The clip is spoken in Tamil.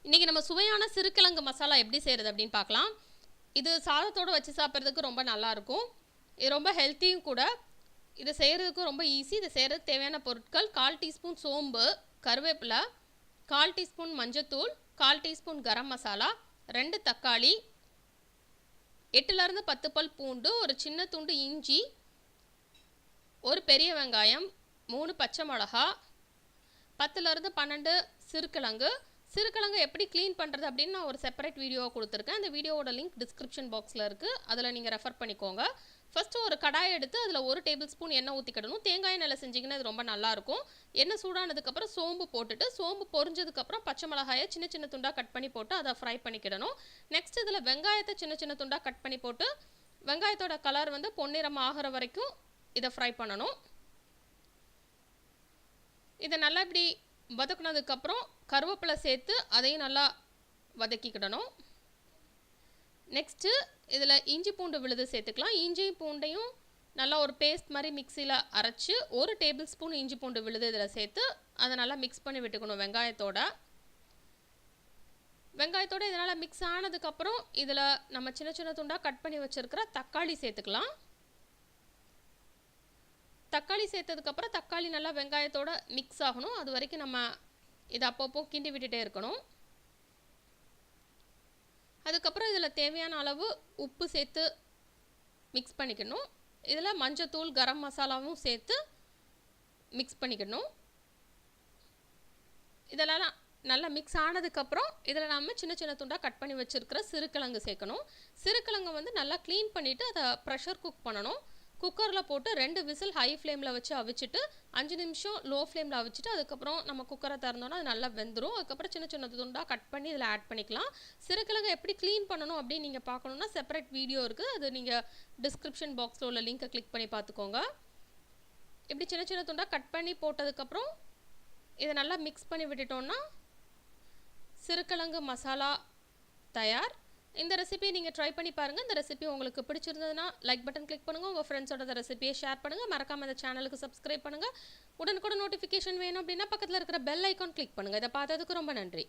இன்றைக்கி நம்ம சுவையான சிறுக்கிழங்கு மசாலா எப்படி செய்கிறது அப்படின்னு பார்க்கலாம். இது சாதத்தோடு வச்சு சாப்பிட்றதுக்கு ரொம்ப நல்லாயிருக்கும். இது ரொம்ப ஹெல்த்தியும் கூட. இதை செய்கிறதுக்கும் ரொம்ப ஈஸி. இதை செய்கிறதுக்கு தேவையான பொருட்கள்: 1/4 டீஸ்பூன் சோம்பு, கருவேப்பிலை, 1/4 டீஸ்பூன் மஞ்சத்தூள், 1/4 டீஸ்பூன் கரம் மசாலா, 2 தக்காளி, 8லேருந்து 10 பல் பூண்டு, ஒரு சின்ன துண்டு இஞ்சி, ஒரு பெரிய வெங்காயம், 3 பச்சை மிளகா, 10லேருந்து 12 சிறுக்கிழங்கு. சிறுக்கிழங்கு எப்படி க்ளீன் பண்ணுறது அப்படின்னு நான் ஒரு செப்பரேட் வீடியோவை கொடுத்துருக்கேன். அந்த வீடியோவோட லிங்க் டிஸ்கிரிப்ஷன் பாக்ஸில் இருக்குது. அதில் நீங்கள் ரெஃபர் பண்ணிக்கோங்க. ஃபஸ்ட்டு ஒரு கடாயை எடுத்து அதில் 1 டேபிள் ஸ்பூன் எண்ணெய் ஊற்றிக்கிடணும். தேங்காய் எண்ணெயில் செஞ்சிங்கன்னா இது ரொம்ப நல்லாயிருக்கும். எண்ணெய் சூடானதுக்கப்புறம் சோம்பு போட்டுட்டு, சோம்பு பொரிஞ்சதுக்கப்புறம் பச்சை மிளகாயை சின்ன சின்ன துண்டாக கட் பண்ணி போட்டு அதை ஃப்ரை பண்ணிக்கிடணும். நெக்ஸ்ட் இதில் வெங்காயத்தை சின்ன சின்ன துண்டாக கட் பண்ணி போட்டு, வெங்காயத்தோட கலர் பொன்னிறம் ஆகிற வரைக்கும் இதை ஃப்ரை பண்ணணும். இதை நல்லா இப்படி வதக்குனதுக்கப்புறம் கருவேப்பிலை சேர்த்து அதையும் நல்லா வதக்கிக்கிடணும். நெக்ஸ்ட்டு இதில் இஞ்சி பூண்டு விழுது சேர்த்துக்கலாம். இஞ்சி பூண்டையும் நல்லா ஒரு பேஸ்ட் மாதிரி மிக்சியில் அரைச்சி 1 டேபிள் ஸ்பூன் இஞ்சி பூண்டு விழுது இதில் சேர்த்து அதை நல்லா மிக்ஸ் பண்ணி விட்டுக்கணும் வெங்காயத்தோட. இதனால் மிக்ஸ் ஆனதுக்கப்புறம் இதில் நம்ம சின்ன சின்ன துண்டாக கட் பண்ணி வச்சுருக்கிற தக்காளி சேர்த்துக்கலாம். தக்காளி சேர்த்ததுக்கப்புறம் தக்காளி நல்லா வெங்காயத்தோட மிக்ஸ் ஆகணும். அது வரைக்கும் நம்ம இதை அப்பப்போ கிண்டி விட்டுட்டே இருக்கணும். அதுக்கப்புறம் இதில் தேவையான அளவு உப்பு சேர்த்து மிக்ஸ் பண்ணிக்கணும். இதில் மஞ்சத்தூள், கரம் மசாலாவும் சேர்த்து மிக்ஸ் பண்ணிக்கணும். இதெல்லாம் நல்லா மிக்ஸ் ஆனதுக்கப்புறம் இதில் நம்ம சின்ன சின்ன துண்டாக கட் பண்ணி வச்சுருக்கிற சிறுக்கிழங்கு சேர்க்கணும். சிறுக்கிழங்கு நல்லா க்ளீன் பண்ணிவிட்டு அதை ப்ரெஷர் குக் பண்ணணும். குக்கரில் போட்டு 2 விசில் ஹை ஃப்ளேமில் வச்சு அவிச்சிட்டு 5 நிமிஷம் லோ ஃப்ளேமில் அவிச்சிட்டு அதுக்கப்புறம் நம்ம குக்கரை திறந்தோன்னா அது நல்லா வெந்துடும். அதுக்கப்புறம் சின்ன சின்ன துண்டாக கட் பண்ணி இதில் ஆட் பண்ணிக்கலாம். சிறுக்கிழங்கு எப்படி க்ளீன் பண்ணணும் அப்படின்னு நீங்கள் பார்க்கணுன்னா செப்பரேட் வீடியோ இருக்குது. அது நீங்கள் டிஸ்கிரிப்ஷன் பாக்ஸில் உள்ள லிங்கை கிளிக் பண்ணி பார்த்துக்கோங்க. இப்படி சின்ன சின்ன துண்டாக கட் பண்ணி போட்டதுக்கப்புறம் இதை நல்லா மிக்ஸ் பண்ணி விட்டுட்டோன்னா சிறுக்கிழங்கு மசாலா தயார். இந்த ரெசிபியை நீங்கள் ட்ரை பண்ணி பாருங்கள். இந்த ரெசிபி உங்களுக்கு பிடிச்சிருந்ததுன்னா லைக் பட்டன் கிளிக் பண்ணுங்கள். உங்கள் ஃப்ரெண்ட்ஸோட இந்த ரெசிபியை ஷேர் பண்ணுங்கள். மறக்காமல் இந்த சேனலுக்கு சப்ஸ்கிரைப் பண்ணுங்கள். உடனுக்குடன் நோட்டிஃபிகேஷன் வேணும் அப்படின்னா பக்கத்தில் இருக்கிற பெல் ஐக்கான் கிளிக் பண்ணுங்கள். இதை பார்த்ததுக்கு ரொம்ப நன்றி.